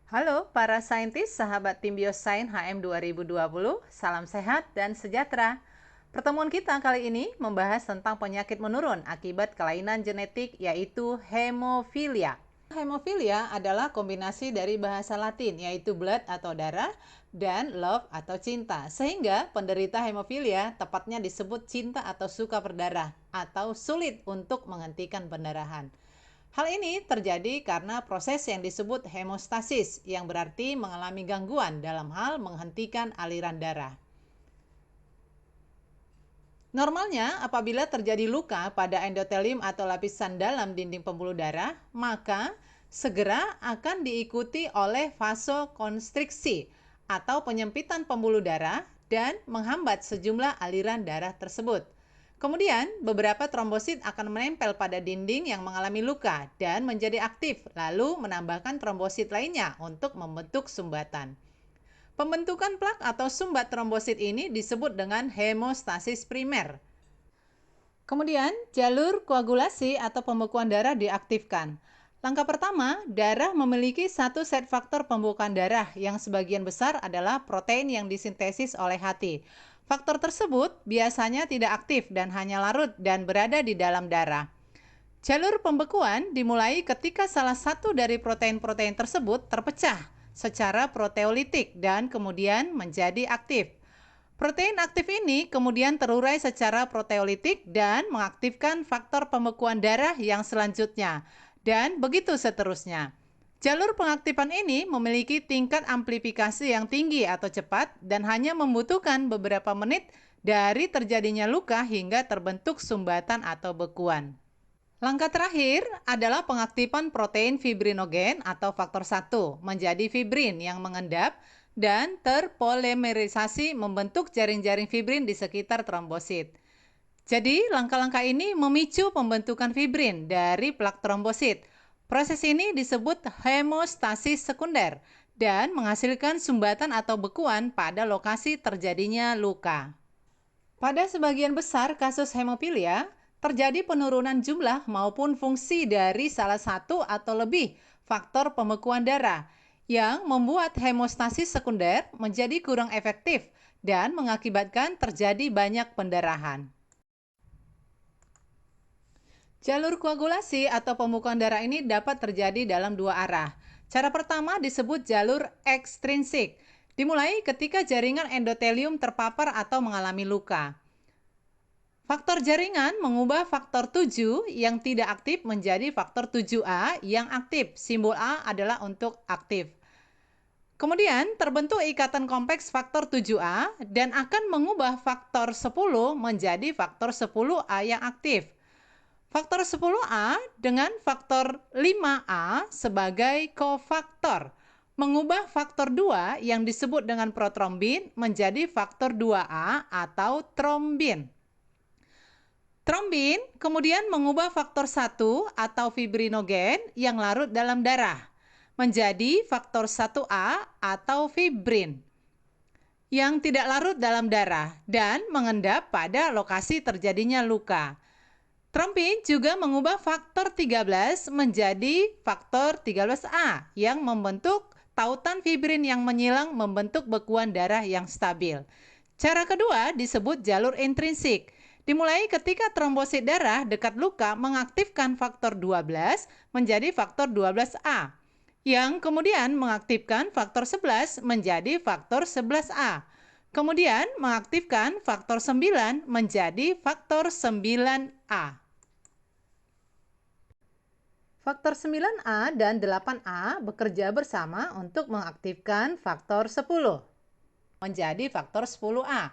Halo para saintis, sahabat tim Biosain HM 2020, salam sehat dan sejahtera. Pertemuan kita kali ini membahas tentang penyakit menurun akibat kelainan genetik yaitu hemofilia. Hemofilia adalah kombinasi dari bahasa Latin yaitu blood atau darah dan love atau cinta. Sehingga penderita hemofilia tepatnya disebut cinta atau suka berdarah atau sulit untuk menghentikan pendarahan. Hal ini terjadi karena proses yang disebut hemostasis yang berarti mengalami gangguan dalam hal menghentikan aliran darah. Normalnya, apabila terjadi luka pada endotelium atau lapisan dalam dinding pembuluh darah, maka segera akan diikuti oleh vasokonstriksi atau penyempitan pembuluh darah dan menghambat sejumlah aliran darah tersebut. Kemudian, beberapa trombosit akan menempel pada dinding yang mengalami luka dan menjadi aktif, lalu menambahkan trombosit lainnya untuk membentuk sumbatan. Pembentukan plak atau sumbat trombosit ini disebut dengan hemostasis primer. Kemudian, jalur koagulasi atau pembekuan darah diaktifkan. Langkah pertama, darah memiliki satu set faktor pembukaan darah yang sebagian besar adalah protein yang disintesis oleh hati. Faktor tersebut biasanya tidak aktif dan hanya larut dan berada di dalam darah. Jalur pembekuan dimulai ketika salah satu dari protein-protein tersebut terpecah secara proteolitik dan kemudian menjadi aktif. Protein aktif ini kemudian terurai secara proteolitik dan mengaktifkan faktor pembekuan darah yang selanjutnya, dan begitu seterusnya. Jalur pengaktifan ini memiliki tingkat amplifikasi yang tinggi atau cepat dan hanya membutuhkan beberapa menit dari terjadinya luka hingga terbentuk sumbatan atau bekuan. Langkah terakhir adalah pengaktifan protein fibrinogen atau faktor 1 menjadi fibrin yang mengendap dan terpolimerisasi membentuk jaring-jaring fibrin di sekitar trombosit. Jadi, langkah-langkah ini memicu pembentukan fibrin dari plak trombosit. Proses ini disebut hemostasis sekunder dan menghasilkan sumbatan atau bekuan pada lokasi terjadinya luka. Pada sebagian besar kasus hemofilia, terjadi penurunan jumlah maupun fungsi dari salah satu atau lebih faktor pembekuan darah yang membuat hemostasis sekunder menjadi kurang efektif dan mengakibatkan terjadi banyak pendarahan. Jalur koagulasi atau pembekuan darah ini dapat terjadi dalam dua arah. Cara pertama disebut jalur ekstrinsik, dimulai ketika jaringan endotelium terpapar atau mengalami luka. Faktor jaringan mengubah faktor 7 yang tidak aktif menjadi faktor 7A yang aktif. Simbol A adalah untuk aktif. Kemudian terbentuk ikatan kompleks faktor 7A dan akan mengubah faktor 10 menjadi faktor 10A yang aktif. Faktor 10A dengan faktor 5A sebagai kofaktor mengubah faktor 2 yang disebut dengan protrombin menjadi faktor 2A atau trombin. Trombin kemudian mengubah faktor 1 atau fibrinogen yang larut dalam darah menjadi faktor 1A atau fibrin yang tidak larut dalam darah dan mengendap pada lokasi terjadinya luka. Trombin juga mengubah faktor 13 menjadi faktor 13A yang membentuk tautan fibrin yang menyilang membentuk bekuan darah yang stabil. Cara kedua disebut jalur intrinsik. Dimulai ketika trombosit darah dekat luka mengaktifkan faktor 12 menjadi faktor 12A, yang kemudian mengaktifkan faktor 11 menjadi faktor 11A, kemudian mengaktifkan faktor 9 menjadi faktor 9A. Faktor 9A dan 8A bekerja bersama untuk mengaktifkan faktor 10 menjadi faktor 10A.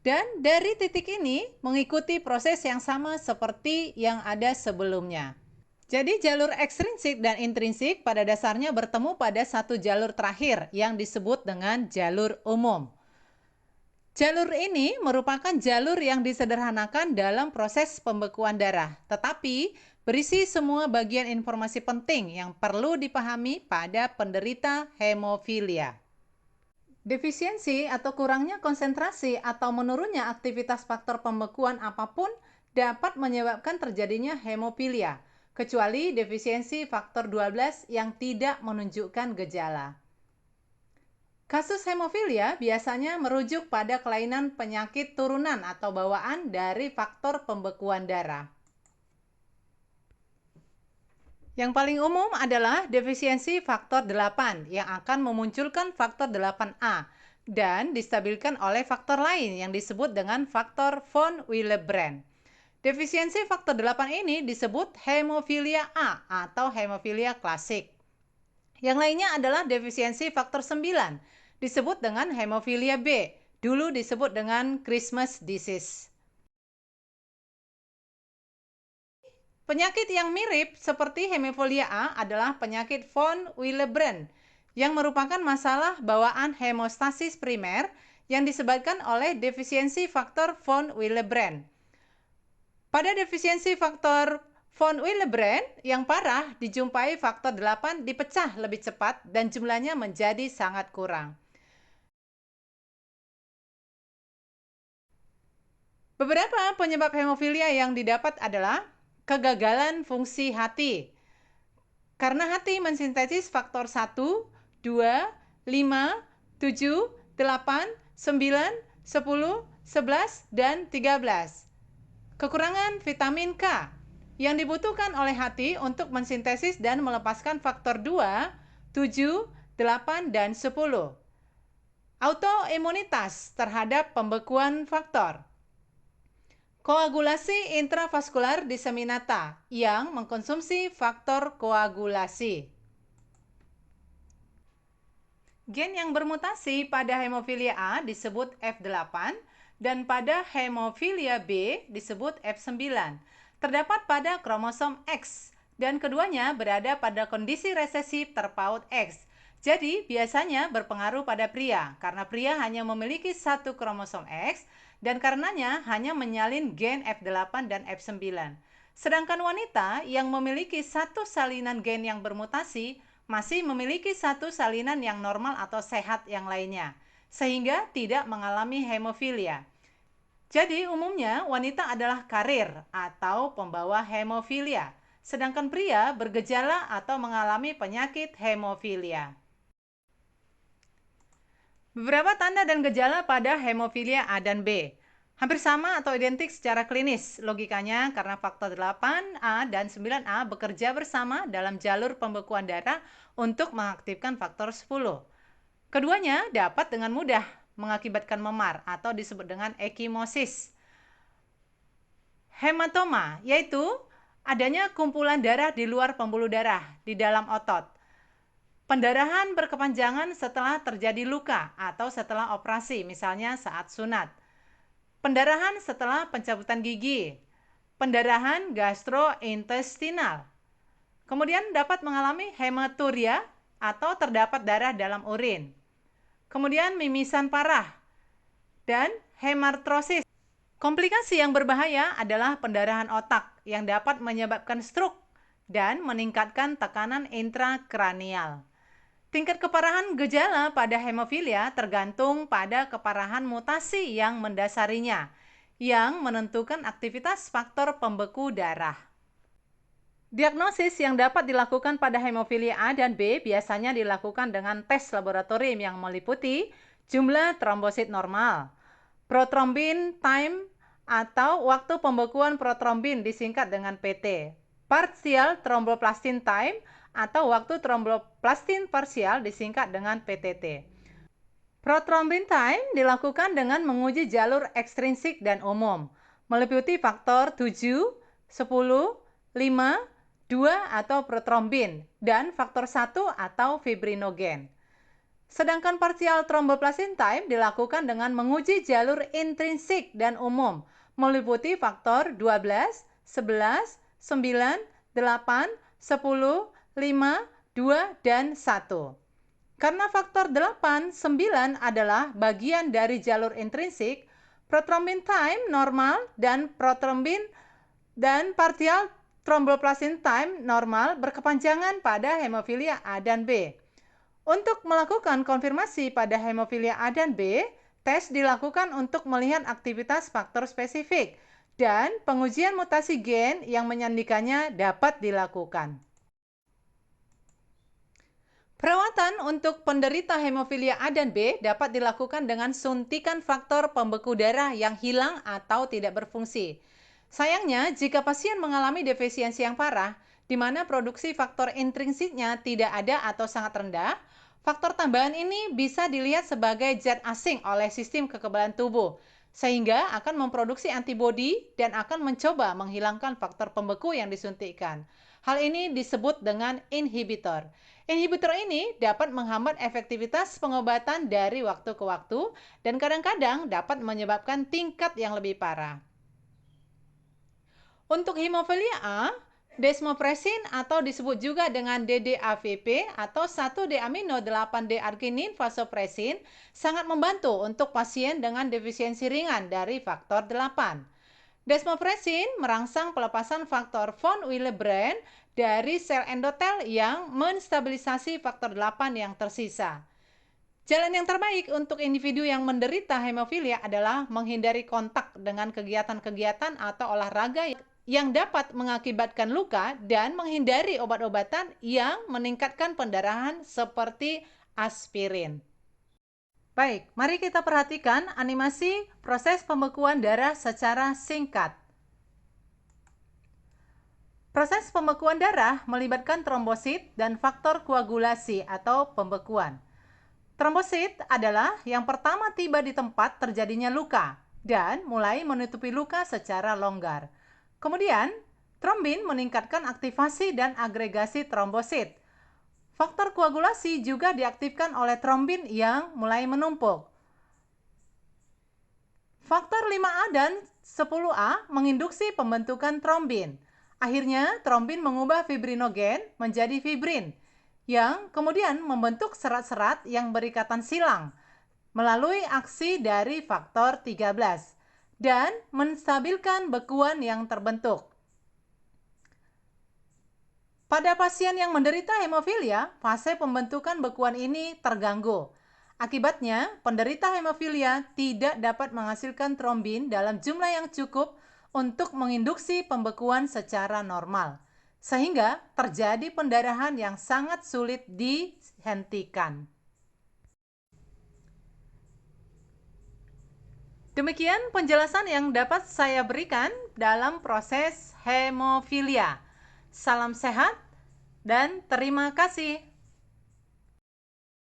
Dan dari titik ini mengikuti proses yang sama seperti yang ada sebelumnya. Jadi jalur ekstrinsik dan intrinsik pada dasarnya bertemu pada satu jalur terakhir yang disebut dengan jalur umum. Jalur ini merupakan jalur yang disederhanakan dalam proses pembekuan darah, tetapi berisi semua bagian informasi penting yang perlu dipahami pada penderita hemofilia. Defisiensi atau kurangnya konsentrasi atau menurunnya aktivitas faktor pembekuan apapun dapat menyebabkan terjadinya hemofilia, kecuali defisiensi faktor 12 yang tidak menunjukkan gejala. Kasus hemofilia biasanya merujuk pada kelainan penyakit turunan atau bawaan dari faktor pembekuan darah. Yang paling umum adalah defisiensi faktor 8 yang akan memunculkan faktor 8A dan distabilkan oleh faktor lain yang disebut dengan faktor von Willebrand. Defisiensi faktor 8 ini disebut hemofilia A atau hemofilia klasik. Yang lainnya adalah defisiensi faktor 9, disebut dengan hemofilia B, dulu disebut dengan Christmas disease. Penyakit yang mirip seperti hemofilia A adalah penyakit von Willebrand yang merupakan masalah bawaan hemostasis primer yang disebabkan oleh defisiensi faktor von Willebrand. Pada defisiensi faktor von Willebrand yang parah dijumpai faktor 8 dipecah lebih cepat dan jumlahnya menjadi sangat kurang. Beberapa penyebab hemofilia yang didapat adalah kegagalan fungsi hati. Karena hati mensintesis faktor 1, 2, 5, 7, 8, 9, 10, 11, dan 13. Kekurangan vitamin K yang dibutuhkan oleh hati untuk mensintesis dan melepaskan faktor 2, 7, 8, dan 10. Autoimunitas terhadap pembekuan faktor. Koagulasi intravaskular diseminata yang mengkonsumsi faktor koagulasi. Gen yang bermutasi pada hemofilia A disebut F8 dan pada hemofilia B disebut F9. Terdapat pada kromosom X dan keduanya berada pada kondisi resesif terpaut X. Jadi biasanya berpengaruh pada pria karena pria hanya memiliki satu kromosom X dan karenanya hanya menyalin gen F8 dan F9. Sedangkan wanita yang memiliki satu salinan gen yang bermutasi masih memiliki satu salinan yang normal atau sehat yang lainnya, sehingga tidak mengalami hemofilia. Jadi umumnya wanita adalah karir atau pembawa hemofilia, sedangkan pria bergejala atau mengalami penyakit hemofilia. Beberapa tanda dan gejala pada hemofilia A dan B. Hampir sama atau identik secara klinis. Logikanya karena faktor 8A dan 9A bekerja bersama dalam jalur pembekuan darah untuk mengaktifkan faktor 10. Keduanya dapat dengan mudah mengakibatkan memar atau disebut dengan ekimosis. Hematoma yaitu adanya kumpulan darah di luar pembuluh darah di dalam otot. Pendarahan berkepanjangan setelah terjadi luka atau setelah operasi, misalnya saat sunat. Pendarahan setelah pencabutan gigi, pendarahan gastrointestinal. Kemudian dapat mengalami hematuria atau terdapat darah dalam urin. Kemudian mimisan parah dan hemartrosis. Komplikasi yang berbahaya adalah pendarahan otak yang dapat menyebabkan stroke dan meningkatkan tekanan intrakranial. Tingkat keparahan gejala pada hemofilia tergantung pada keparahan mutasi yang mendasarinya, yang menentukan aktivitas faktor pembeku darah. Diagnosis yang dapat dilakukan pada hemofilia A dan B biasanya dilakukan dengan tes laboratorium yang meliputi jumlah trombosit normal, prothrombin time atau waktu pembekuan prothrombin disingkat dengan PT, partial thromboplastin time atau waktu tromboplastin parsial disingkat dengan PTT. Prothrombin time dilakukan dengan menguji jalur ekstrinsik dan umum, meliputi faktor 7, 10, 5, 2 atau prothrombin dan faktor 1 atau fibrinogen. Sedangkan partial thromboplastin time dilakukan dengan menguji jalur intrinsik dan umum, meliputi faktor 12, 11, 9, 8, 10, 5, 2, dan 1. Karena faktor 8, 9 adalah bagian dari jalur intrinsik, prothrombin time normal dan prothrombin dan partial thromboplastin time normal berkepanjangan pada hemofilia A dan B. Untuk melakukan konfirmasi pada hemofilia A dan B, tes dilakukan untuk melihat aktivitas faktor spesifik dan pengujian mutasi gen yang menyandikannya dapat dilakukan. Perawatan Perawatan untuk penderita hemofilia A dan B dapat dilakukan dengan suntikan faktor pembeku darah yang hilang atau tidak berfungsi. Sayangnya, jika pasien mengalami defisiensi yang parah, di mana produksi faktor intrinsiknya tidak ada atau sangat rendah, faktor tambahan ini bisa dilihat sebagai zat asing oleh sistem kekebalan tubuh, sehingga akan memproduksi antibodi dan akan mencoba menghilangkan faktor pembeku yang disuntikkan. Hal ini disebut dengan inhibitor. Inhibitor ini dapat menghambat efektivitas pengobatan dari waktu ke waktu dan kadang-kadang dapat menyebabkan tingkat yang lebih parah. Untuk hemofilia A, desmopresin atau disebut juga dengan DDAVP atau 1-deamino-8-D-arginin vasopresin sangat membantu untuk pasien dengan defisiensi ringan dari faktor 8. Desmopresin merangsang pelepasan faktor von Willebrand dari sel endotel yang menstabilisasi faktor 8 yang tersisa. Jalan yang terbaik untuk individu yang menderita hemofilia adalah menghindari kontak dengan kegiatan-kegiatan atau olahraga yang dapat mengakibatkan luka dan menghindari obat-obatan yang meningkatkan pendarahan seperti aspirin. Baik, mari kita perhatikan animasi proses pembekuan darah secara singkat. Proses pembekuan darah melibatkan trombosit dan faktor koagulasi atau pembekuan. Trombosit adalah yang pertama tiba di tempat terjadinya luka dan mulai menutupi luka secara longgar. Kemudian, trombin meningkatkan aktivasi dan agregasi trombosit. Faktor koagulasi juga diaktifkan oleh trombin yang mulai menumpuk. Faktor 5A dan 10A menginduksi pembentukan trombin. Akhirnya, trombin mengubah fibrinogen menjadi fibrin, yang kemudian membentuk serat-serat yang berikatan silang melalui aksi dari faktor 13 dan menstabilkan bekuan yang terbentuk. Pada pasien yang menderita hemofilia, fase pembentukan bekuan ini terganggu. Akibatnya, penderita hemofilia tidak dapat menghasilkan trombin dalam jumlah yang cukup untuk menginduksi pembekuan secara normal, sehingga terjadi pendarahan yang sangat sulit dihentikan. Demikian penjelasan yang dapat saya berikan dalam proses hemofilia. Salam sehat dan terima kasih.